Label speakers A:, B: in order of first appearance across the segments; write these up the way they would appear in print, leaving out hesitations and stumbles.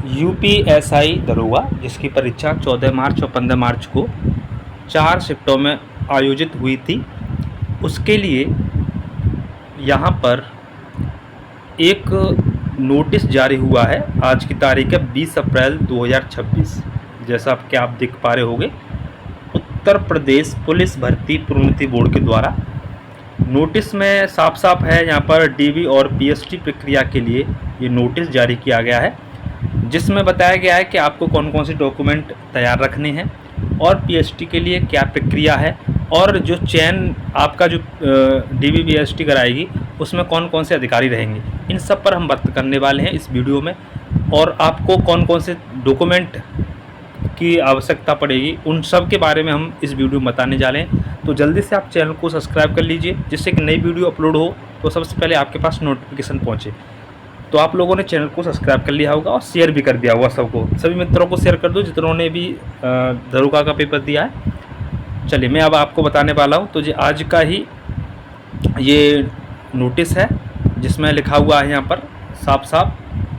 A: UPSI दरोगा, जिसकी परीक्षा 14 मार्च और 15 मार्च को 4 शिफ्टों में आयोजित हुई थी, उसके लिए यहाँ पर एक नोटिस जारी हुआ है। आज की तारीख है 20 अप्रैल 2026। जैसा कि आप देख पा रहे होंगे, उत्तर प्रदेश पुलिस भर्ती प्रोन्नति बोर्ड के द्वारा नोटिस में साफ साफ है, यहाँ पर डीबी और पीएसटी प्रक्रिया के लिए ये नोटिस जारी किया गया है, जिसमें बताया गया है कि आपको कौन कौन से डॉक्यूमेंट तैयार रखने हैं और पीएसटी के लिए क्या प्रक्रिया है, और जो चयन आपका जो डीबी पीएसटी कराएगी उसमें कौन कौन से अधिकारी रहेंगे, इन सब पर हम बात करने वाले हैं इस वीडियो में। और आपको कौन कौन से डॉक्यूमेंट की आवश्यकता पड़ेगी, उन सब के बारे में हम इस वीडियो में बताने जा रहे हैं। तो जल्दी से आप चैनल को सब्सक्राइब कर लीजिए, जिससे कि नई वीडियो अपलोड हो तो सबसे पहले आपके पास नोटिफिकेशन पहुँचे। तो आप लोगों ने चैनल को सब्सक्राइब कर लिया होगा और शेयर भी कर दिया होगा सबको, सभी मित्रों को शेयर कर दो जितनों ने भी दरोगा का पेपर दिया है। चलिए मैं अब आपको बताने वाला हूँ। तो जी आज का ही ये नोटिस है, जिसमें लिखा हुआ है, यहाँ पर साफ साफ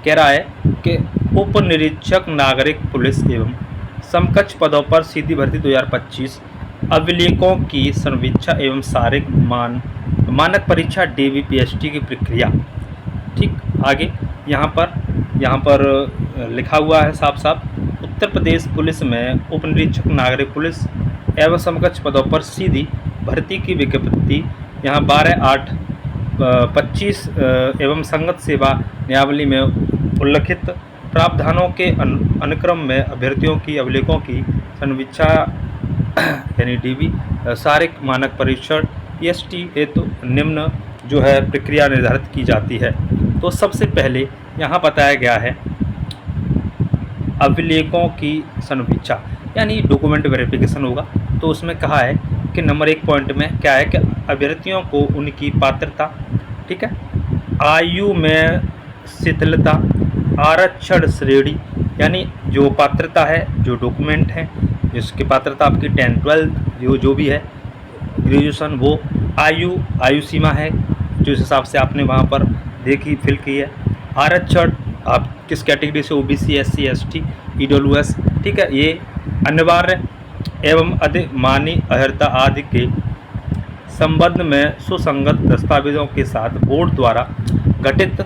A: कह रहा है कि उप निरीक्षक नागरिक पुलिस एवं समकक्ष पदों पर सीधी भर्ती 2025 अभिलेखों की संवीक्षा एवं शारीरिक मानक परीक्षा डीबीपीएसटी की प्रक्रिया। ठीक, आगे यहाँ पर लिखा हुआ है साफ साफ, उत्तर प्रदेश पुलिस में उप निरीक्षक नागरिक पुलिस एवं समकक्ष पदों पर सीधी भर्ती की विज्ञप्ति यहाँ 12/8/25 एवं संगत सेवा नियमावली में उल्लिखित प्रावधानों के अनुक्रम में अभ्यर्थियों की अभिलेखों की संवीक्षा यानी डीबी शारीरिक मानक परीक्षण पीएसटी हेतु निम्न जो है प्रक्रिया निर्धारित की जाती है। तो सबसे पहले यहाँ बताया गया है अभिलेखों की संवीक्षा यानी डॉक्यूमेंट वेरिफिकेशन होगा। तो उसमें कहा है कि नंबर 1 पॉइंट में क्या है कि अभ्यर्थियों को उनकी पात्रता, ठीक है, आयु में शिथिलता, आरक्षण श्रेणी यानी जो पात्रता है, जो डॉक्यूमेंट है जिसकी पात्रता आपकी 10, 12 जो भी है, ग्रेजुएशन, वो आयु सीमा है जो इस हिसाब से आपने वहाँ पर देखी फिल की है, आरक्षण आप किस कैटेगरी से, ओबीसी, एससी, एसटी, ईडब्ल्यूएस, ठीक है, ये अनिवार्य एवं अधिमानी अर्हता आदि के संबंध में सुसंगत दस्तावेजों के साथ बोर्ड द्वारा गठित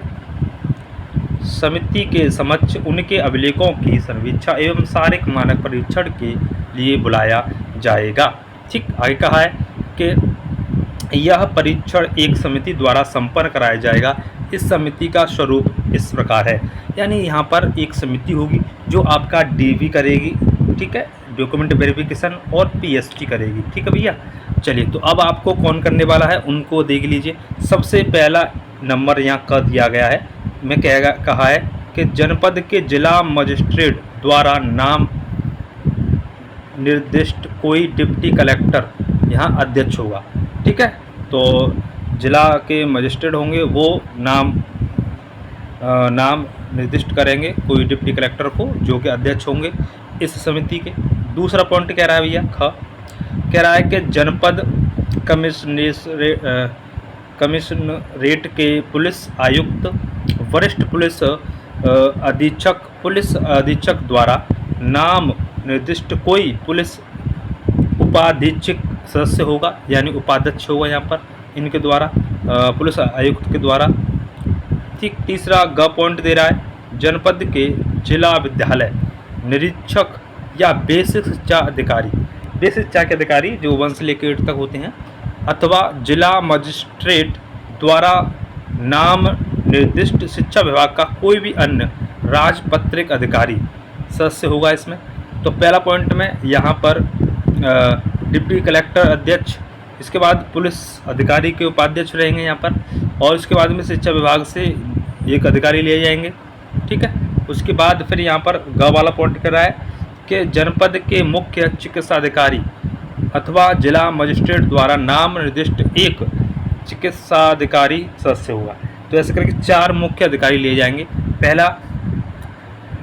A: समिति के समक्ष उनके अभिलेखों की संवीक्षा एवं शारीरिक मानक परीक्षण के लिए बुलाया जाएगा। ठीक, आगे कहा है कि यह परीक्षण एक समिति द्वारा संपन्न कराया जाएगा। इस समिति का स्वरूप इस प्रकार है, यानी यहाँ पर एक समिति होगी जो आपका डीवी करेगी, ठीक है, डॉक्यूमेंट वेरिफिकेशन, और पीएसटी करेगी। ठीक है भैया, चलिए तो अब आपको कौन करने वाला है उनको देख लीजिए। सबसे पहला नंबर यहाँ कर दिया गया है, मैं कहा है कि जनपद के जिला मजिस्ट्रेट द्वारा नाम निर्दिष्ट कोई डिप्टी कलेक्टर यहाँ अध्यक्ष होगा। ठीक है, तो जिला के मजिस्ट्रेट होंगे, वो नाम निर्दिष्ट करेंगे कोई डिप्टी कलेक्टर को, जो कि अध्यक्ष होंगे इस समिति के। दूसरा पॉइंट कह रहा है भैया कह रहा है कि जनपद कमिश्नरेट के पुलिस आयुक्त, वरिष्ठ पुलिस अधीक्षक द्वारा नाम निर्दिष्ट कोई पुलिस उपाधीक्षक सदस्य होगा, यानी उपाध्यक्ष होगा यहाँ पर इनके द्वारा, पुलिस आयुक्त के द्वारा। ठीक, तीसरा ग पॉइंट दे रहा है, जनपद के जिला विद्यालय निरीक्षक या बेसिक शिक्षा अधिकारी, बेसिक शिक्षा के अधिकारी जो 1 से लेकर 8 तक होते हैं, अथवा जिला मजिस्ट्रेट द्वारा नाम निर्दिष्ट शिक्षा विभाग का कोई भी अन्य राजपत्रित अधिकारी सदस्य होगा इसमें। तो पहला पॉइंट में यहाँ पर डिप्टी कलेक्टर अध्यक्ष, इसके बाद पुलिस अधिकारी के उपाध्यक्ष रहेंगे यहाँ पर, और उसके बाद में शिक्षा विभाग से एक अधिकारी लिए जाएंगे। ठीक है, उसके बाद फिर यहाँ पर ग वाला पॉइंट कर रहा है कि जनपद के मुख्य चिकित्सा अधिकारी अथवा जिला मजिस्ट्रेट द्वारा नाम निर्दिष्ट एक चिकित्सा अधिकारी सदस्य होगा। तो ऐसे करके 4 मुख्य अधिकारी लिए जाएंगे। पहला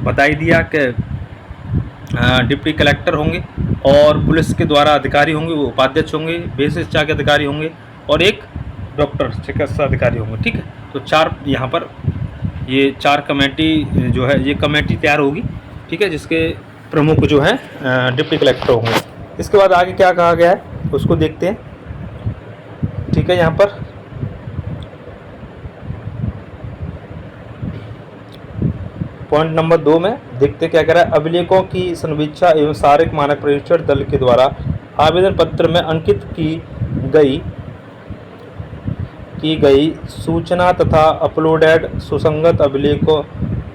A: बता ही दिया कि डिप्टी कलेक्टर होंगे, और पुलिस के द्वारा अधिकारी होंगे, वो उपाध्यक्ष होंगे, बेसिक शिक्षा के अधिकारी होंगे, और एक डॉक्टर चिकित्सा अधिकारी होंगे। ठीक है, तो 4 यहाँ पर ये 4 कमेटी जो है ये कमेटी तैयार होगी, ठीक है, जिसके प्रमुख जो है डिप्टी कलेक्टर होंगे। इसके बाद आगे क्या कहा गया है उसको देखते हैं, ठीक है। यहाँ पर पॉइंट नंबर 2 में देखते क्या कह रहा है। अभिलेखों की संवीक्षा एवं शारीरिक मानक परीक्षण दल के द्वारा आवेदन पत्र में अंकित की गई सूचना तथा अपलोडेड सुसंगत अभिलेखों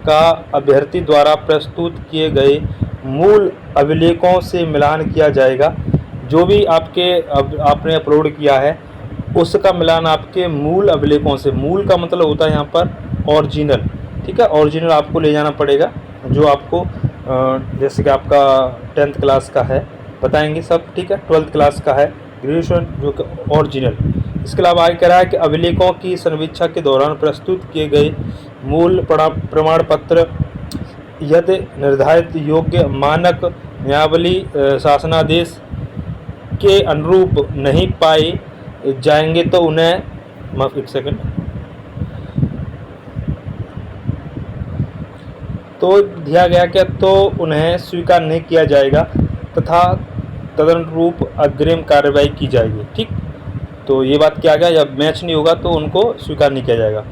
A: का अभ्यर्थी द्वारा प्रस्तुत किए गए मूल अभिलेखों से मिलान किया जाएगा। जो भी आपने अपलोड किया है उसका मिलान आपके मूल अभिलेखों से, मूल का मतलब होता है यहाँ पर ओरिजिनल, ठीक है। ओरिजिनल आपको ले जाना पड़ेगा, जो आपको जैसे कि आपका 10th क्लास का है बताएंगे सब, ठीक है, 12th क्लास का है, ग्रेजुएशन जो कि ओरिजिनल। इसके अलावा आगे कह रहा है कि अभिलेखों की संवीक्षा के दौरान प्रस्तुत किए गए मूल प्रमाण पत्र यदि निर्धारित योग्य मानक नियमावली शासनादेश के अनुरूप नहीं पाए जाएंगे तो उन्हें एक सेकंड तो दिया गया क्या, तो उन्हें स्वीकार नहीं किया जाएगा तथा तदनुरूप अग्रिम कार्रवाई की जाएगी, ठीक। तो ये बात क्या गया, जब मैच नहीं होगा तो उनको स्वीकार नहीं किया जाएगा।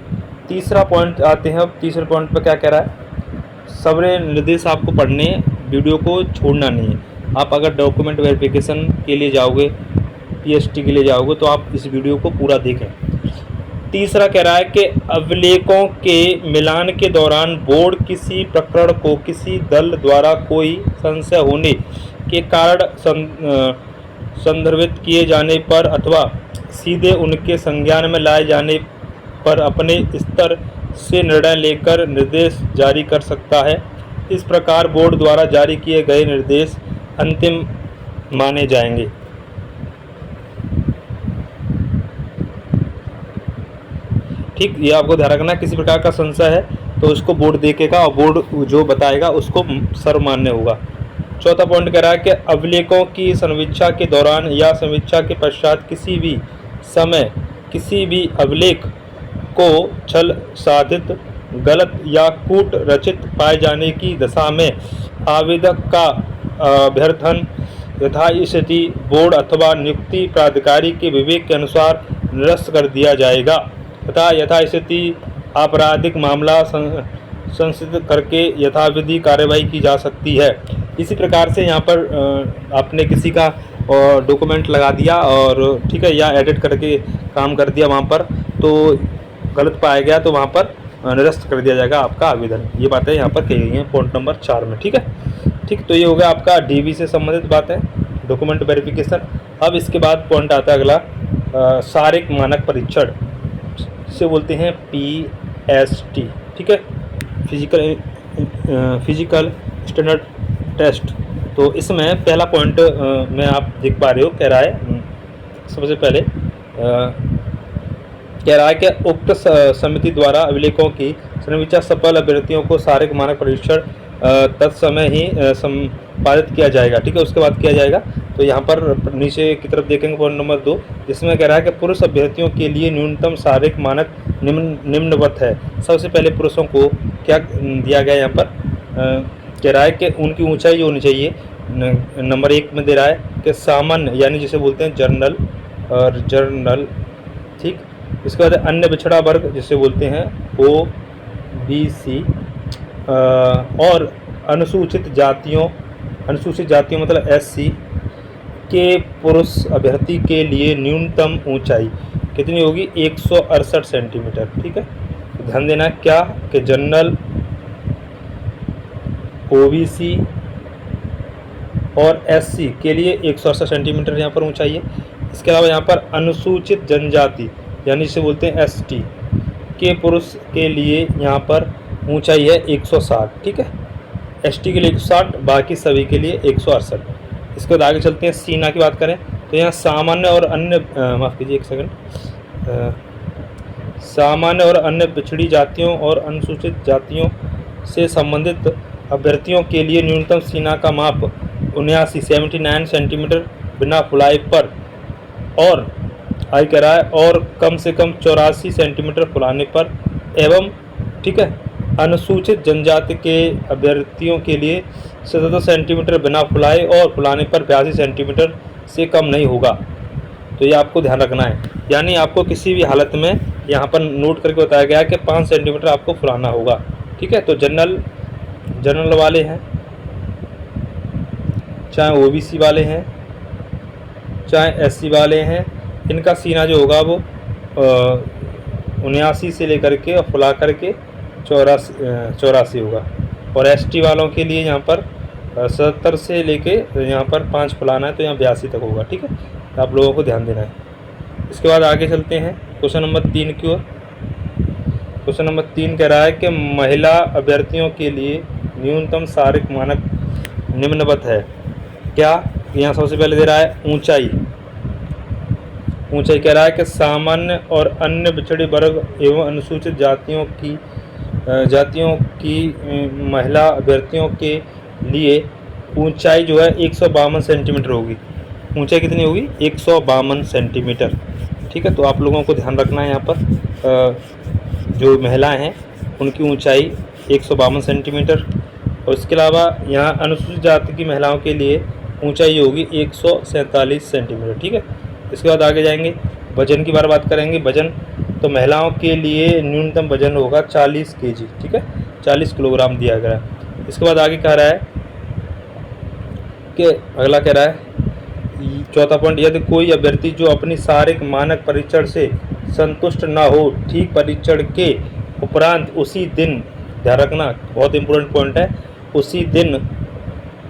A: तीसरा पॉइंट आते हैं। अब तीसरे पॉइंट पर क्या कह रहा है, सारे निर्देश आपको पढ़ने, वीडियो को छोड़ना नहीं है। आप अगर डॉक्यूमेंट वेरिफिकेशन के लिए जाओगे, पीएसटी के लिए जाओगे, तो आप इस वीडियो को पूरा देखें। तीसरा कह रहा है कि अभिलेखों के मिलान के दौरान बोर्ड किसी प्रकरण को किसी दल द्वारा कोई संशय होने के कारण संदर्भित किए जाने पर अथवा सीधे उनके संज्ञान में लाए जाने पर अपने स्तर से निर्णय लेकर निर्देश जारी कर सकता है। इस प्रकार बोर्ड द्वारा जारी किए गए निर्देश अंतिम माने जाएंगे। ठीक, ये आपको ध्यान रखना, किसी प्रकार का संशय है तो उसको बोर्ड देखेगा और बोर्ड जो बताएगा उसको सर्व मान्य होगा। चौथा पॉइंट कह रहा है कि अभिलेखों की संवीक्षा के दौरान या संवीक्षा के पश्चात किसी भी समय किसी भी अभिलेख को छल साधित, गलत या कूट रचित पाए जाने की दशा में आवेदक का अभ्यर्थन यथास्थिति बोर्ड अथवा नियुक्ति प्राधिकारी के विवेक के अनुसार निरस्त कर दिया जाएगा तथा यथास्थिति आपराधिक मामला संसिद्ध करके यथाविधि कार्रवाई की जा सकती है। इसी प्रकार से यहाँ पर आपने किसी का डॉक्यूमेंट लगा दिया और ठीक है, या एडिट करके काम कर दिया, वहाँ पर तो गलत पाया गया तो वहाँ पर निरस्त कर दिया जाएगा आपका आवेदन। ये बातें यहाँ पर कही गई हैं पॉइंट नंबर 4 में, ठीक है। ठीक, तो ये हो गया आपका डीवी से संबंधित बातें, डॉक्यूमेंट वेरिफिकेशन। अब इसके बाद पॉइंट आता है अगला, शारीरिक मानक परीक्षण से बोलते हैं PST, ठीक है, फिजिकल स्टैंडर्ड टेस्ट। तो इसमें पहला पॉइंट में आप देख पा रहे हो, कह रहा है सबसे पहले कह रहा है कि उक्त समिति द्वारा अभिलेखों की संवीक्षा सफल अभ्यर्थियों को शारीरिक मानक परीक्षण तत्समय ही संपादित किया जाएगा, ठीक है, उसके बाद किया जाएगा। तो यहाँ पर नीचे की तरफ देखेंगे पॉइंट नंबर 2, जिसमें कह रहा है कि पुरुष अभ्यर्थियों के लिए न्यूनतम शारीरिक मानक निम्नवत है। सबसे पहले पुरुषों को क्या दिया गया यहाँ पर, कह रहा है कि उनकी ऊंचाई होनी चाहिए, नंबर 1 में दे रहा है कि सामान्य यानी जिसे बोलते हैं जर्नल, ठीक। इसके बाद अन्य पिछड़ा वर्ग जिसे बोलते हैं OBC, और अनुसूचित जातियों मतलब SC के पुरुष अभ्यर्थी के लिए न्यूनतम ऊंचाई कितनी होगी, 168 सेंटीमीटर, ठीक है। ध्यान देना क्या कि जनरल, OBC और SC के लिए 168 सेंटीमीटर यहाँ पर ऊंचाई है। इसके अलावा यहाँ पर अनुसूचित जनजाति यानी जिसे बोलते हैं ST के पुरुष के लिए यहाँ पर ऊंचाई है 160, ठीक है। ST के लिए 160, बाकी सभी के लिए 168। इसके बाद आगे चलते हैं, सीना की बात करें तो यहाँ सामान्य और अन्य माफ़ कीजिए एक सेकंड, सामान्य और अन्य पिछड़ी जातियों और अनुसूचित जातियों से संबंधित अभ्यर्थियों के लिए न्यूनतम सीना का माप 79 सेंटीमीटर बिना फुलाई पर, और कह रहा है और कम से कम 84 सेंटीमीटर फुलाने पर एवं, ठीक है, अनुसूचित जनजाति के अभ्यर्थियों के लिए 77 सेंटीमीटर बिना फुलाए और फुलाने पर 82 सेंटीमीटर से कम नहीं होगा। तो ये आपको ध्यान रखना है, यानी आपको किसी भी हालत में यहाँ पर नोट करके बताया गया है कि 5 सेंटीमीटर आपको फुलाना होगा। ठीक है, तो जनरल वाले हैं, चाहे ओबीसी वाले हैं, चाहे एससी वाले हैं, इनका सीना जो होगा वो 79 से लेकर के और फुला करके 84 होगा। और एसटी वालों के लिए यहाँ पर 77 से लेके यहाँ पर 5 फुलाना है, तो यहाँ 82 तक होगा। ठीक है, तो आप लोगों को ध्यान देना है। इसके बाद आगे चलते हैं क्वेश्चन नंबर 3 की ओर। क्वेश्चन नंबर 3 कह रहा है कि महिला अभ्यर्थियों के लिए न्यूनतम शारीरिक मानक निम्नवत है। क्या? यहाँ सबसे पहले दे रहा है ऊंचाई कह रहा है कि सामान्य और अन्य पिछड़े वर्ग एवं अनुसूचित जातियों की महिला अभ्यर्थियों के लिए ऊंचाई जो है 152 सेंटीमीटर होगी। ऊंचाई कितनी होगी? 152 सेंटीमीटर। ठीक है, तो आप लोगों को ध्यान रखना है यहाँ पर जो महिलाएं हैं उनकी ऊंचाई 152 सेंटीमीटर। और इसके अलावा यहाँ अनुसूचित जाति की महिलाओं के लिए ऊंचाई होगी 147 सेंटीमीटर। ठीक है, इसके बाद आगे जाएंगे, वजन की बात करेंगे। वजन तो महिलाओं के लिए न्यूनतम वजन होगा 40 kg। ठीक है, 40 किलोग्राम दिया गया है। इसके बाद आगे कह रहा है कि अगला कह रहा है चौथा पॉइंट, यदि कोई अभ्यर्थी जो अपनी शारीरिक मानक परीक्षण से संतुष्ट न हो, ठीक परीक्षण के उपरांत उसी दिन, ध्यान रखना बहुत इंपॉर्टेंट पॉइंट है, उसी दिन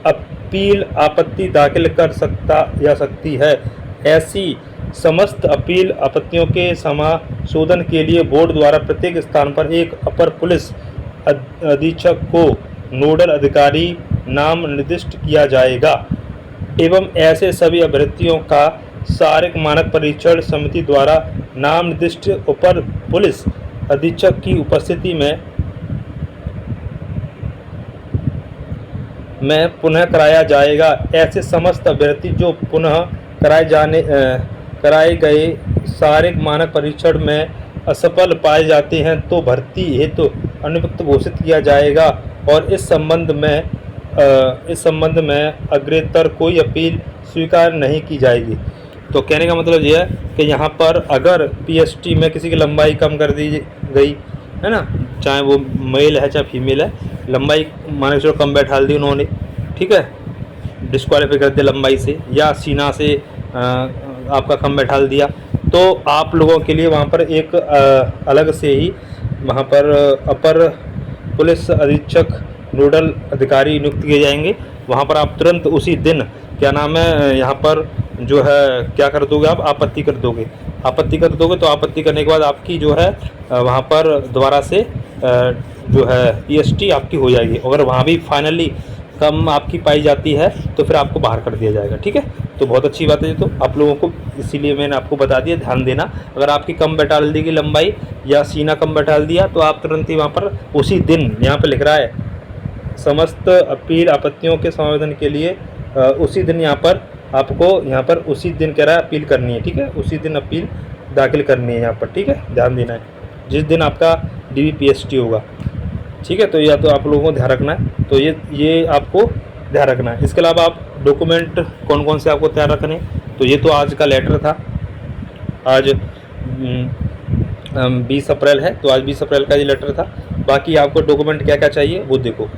A: अपील आपत्ति दाखिल कर सकता या सकती है। ऐसी समस्त अपील आपत्तियों के समाशोधन के लिए बोर्ड द्वारा प्रत्येक स्थान पर एक अपर पुलिस अधीक्षक को नोडल अधिकारी नाम निर्दिष्ट किया जाएगा एवं ऐसे सभी अभ्यर्थियों का शारीरिक मानक परीक्षण समिति द्वारा नाम निर्दिष्ट अपर पुलिस अधीक्षक की उपस्थिति में पुनः कराया जाएगा। ऐसे समस्त अभ्यर्थी जो पुनः कराए गए शारीरिक मानक परीक्षण में असफल पाए जाते हैं तो भर्ती हेतु अनुपयुक्त घोषित किया जाएगा और इस संबंध में अग्रेतर कोई अपील स्वीकार नहीं की जाएगी। तो कहने का मतलब यह है कि यहाँ पर अगर पीएसटी में किसी की लंबाई कम कर दी गई है ना, चाहे वो मेल है चाहे फीमेल है, लंबाई मान के कम बैठा दी उन्होंने, ठीक है, डिस्क्वालीफाई कर दिया लंबाई से या सीना से आपका कम बैठा दिया, तो आप लोगों के लिए वहाँ पर एक अलग से ही वहाँ पर अपर पुलिस अधीक्षक नोडल अधिकारी नियुक्त किए जाएंगे। वहाँ पर आप तुरंत उसी दिन क्या नाम है यहाँ पर जो है क्या कर दोगे, आप आपत्ति कर दोगे। तो आपत्ति करने के बाद आपकी जो है वहाँ पर दोबारा से जो है पीएसटी आपकी हो जाएगी। अगर वहाँ भी फाइनली कम आपकी पाई जाती है तो फिर आपको बाहर कर दिया जाएगा। ठीक है, तो बहुत अच्छी बात है। तो आप लोगों को इसीलिए मैंने आपको बता दिया, ध्यान देना। अगर आपकी कम बैठा दी गई लंबाई या सीना कम बैठा दिया तो आप तुरंत ही वहाँ पर उसी दिन, यहाँ पर लिख रहा है समस्त अपील आपत्तियों के समावेदन के लिए उसी दिन यहाँ पर आपको यहाँ पर उसी दिन कह रहा है अपील करनी है। ठीक है, उसी दिन अपील दाखिल करनी है यहाँ पर। ठीक है, ध्यान देना है जिस दिन आपका DVPST होगा। ठीक है, तो या तो आप लोगों को ध्यान रखना है, तो ये आपको ध्यान रखना है। इसके अलावा आप डॉक्यूमेंट कौन कौन से आपको तैयार रखने, तो ये तो आज का लेटर था, आज 20 अप्रैल है, तो आज 20 अप्रैल का ये लेटर था। बाकी आपको डॉक्यूमेंट क्या क्या चाहिए वो देखो,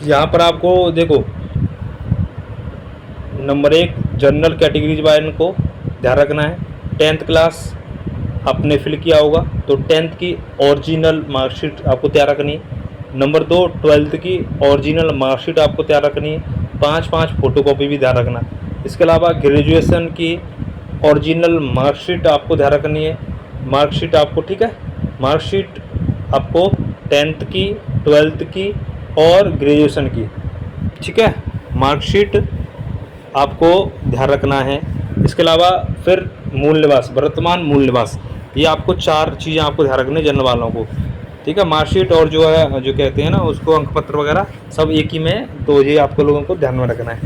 A: यहाँ पर आपको देखो नंबर 1 जनरल कैटेगरीज वाले को ध्यान रखना है। 10th क्लास आपने फिल किया होगा तो 10th की ओरिजिनल मार्कशीट आपको तैयार रखनी है। नंबर 2 12th की ओरिजिनल मार्कशीट आपको तैयार रखनी है। 5 फोटोकॉपी भी ध्यान रखना। इसके अलावा ग्रेजुएशन की ओरिजिनल मार्कशीट आपको ध्यान रखनी है। मार्कशीट आपको, ठीक है, मार्कशीट आपको 10th की, 12th की और ग्रेजुएशन की, ठीक है, मार्कशीट आपको ध्यान रखना है। इसके अलावा फिर मूल निवास, वर्तमान मूल निवास, ये आपको 4 चीज़ें आपको ध्यान रखनी है जनरल वालों को। ठीक है, मार्कशीट और जो है जो कहते हैं ना उसको अंक पत्र वगैरह सब एक ही में, तो ये आपको लोगों को ध्यान में रखना है।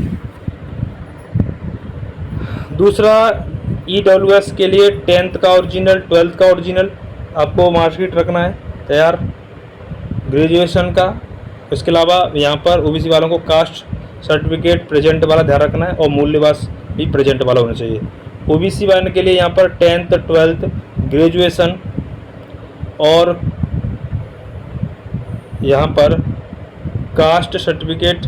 A: दूसरा EWS के लिए 10th का ओरिजिनल, 12th का ओरिजिनल आपको मार्कशीट रखना है तैयार ग्रेजुएशन का। इसके अलावा यहाँ पर ओबीसी वालों को कास्ट सर्टिफिकेट प्रेजेंट वाला ध्यान रखना है और मूल्यवास भी प्रेजेंट वाला होना चाहिए। ओबीसी वाले के लिए यहाँ पर 10th 12th ग्रेजुएशन और यहाँ पर कास्ट सर्टिफिकेट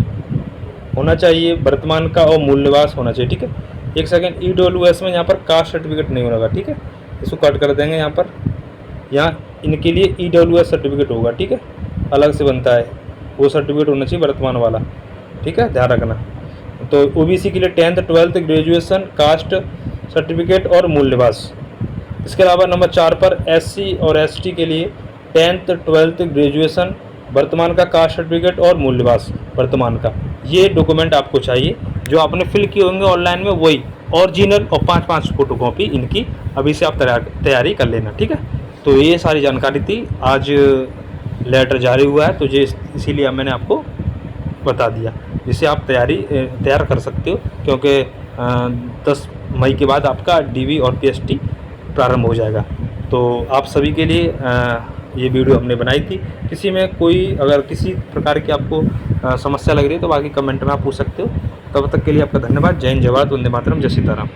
A: होना चाहिए वर्तमान का और मूल्यवास होना चाहिए। ठीक है, एक सेकंड, ईडब्ल्यूएस में यहाँ पर कास्ट सर्टिफिकेट नहीं होगा। ठीक है, इसको कट कर देंगे। यहाँ पर इनके लिए ईडब्ल्यूएस सर्टिफिकेट होगा। ठीक है, अलग से बनता है, वो सर्टिफिकेट होना चाहिए वर्तमान वाला। ठीक है, ध्यान रखना। तो ओबीसी के लिए 10th 12th graduation, caste certificate और मूल्यवास। इसके अलावा नंबर 4 पर एससी और एसटी के लिए 10th 12th ग्रेजुएशन, वर्तमान का कास्ट सर्टिफिकेट और मूल्यवास वर्तमान का। ये डॉक्यूमेंट आपको चाहिए जो आपने फिल किए होंगे ऑनलाइन में, वही ओरिजिनल और 5-5 फोटोकॉपी इनकी अभी से आप तैयारी कर लेना। ठीक है, तो ये सारी जानकारी थी। आज लेटर जारी हुआ है तो ये इसीलिए मैंने आपको बता दिया, जिससे आप तैयार कर सकते हो, क्योंकि 10 मई के बाद आपका डीवी और पीएसटी प्रारंभ हो जाएगा। तो आप सभी के लिए ये वीडियो हमने बनाई थी। किसी में कोई अगर किसी प्रकार की आपको समस्या लग रही है तो बाकी कमेंट में आप पूछ सकते हो। तब तक के लिए आपका धन्यवाद। जय हिंद, जय भारत, वंदे मातरम, जय सीताराम।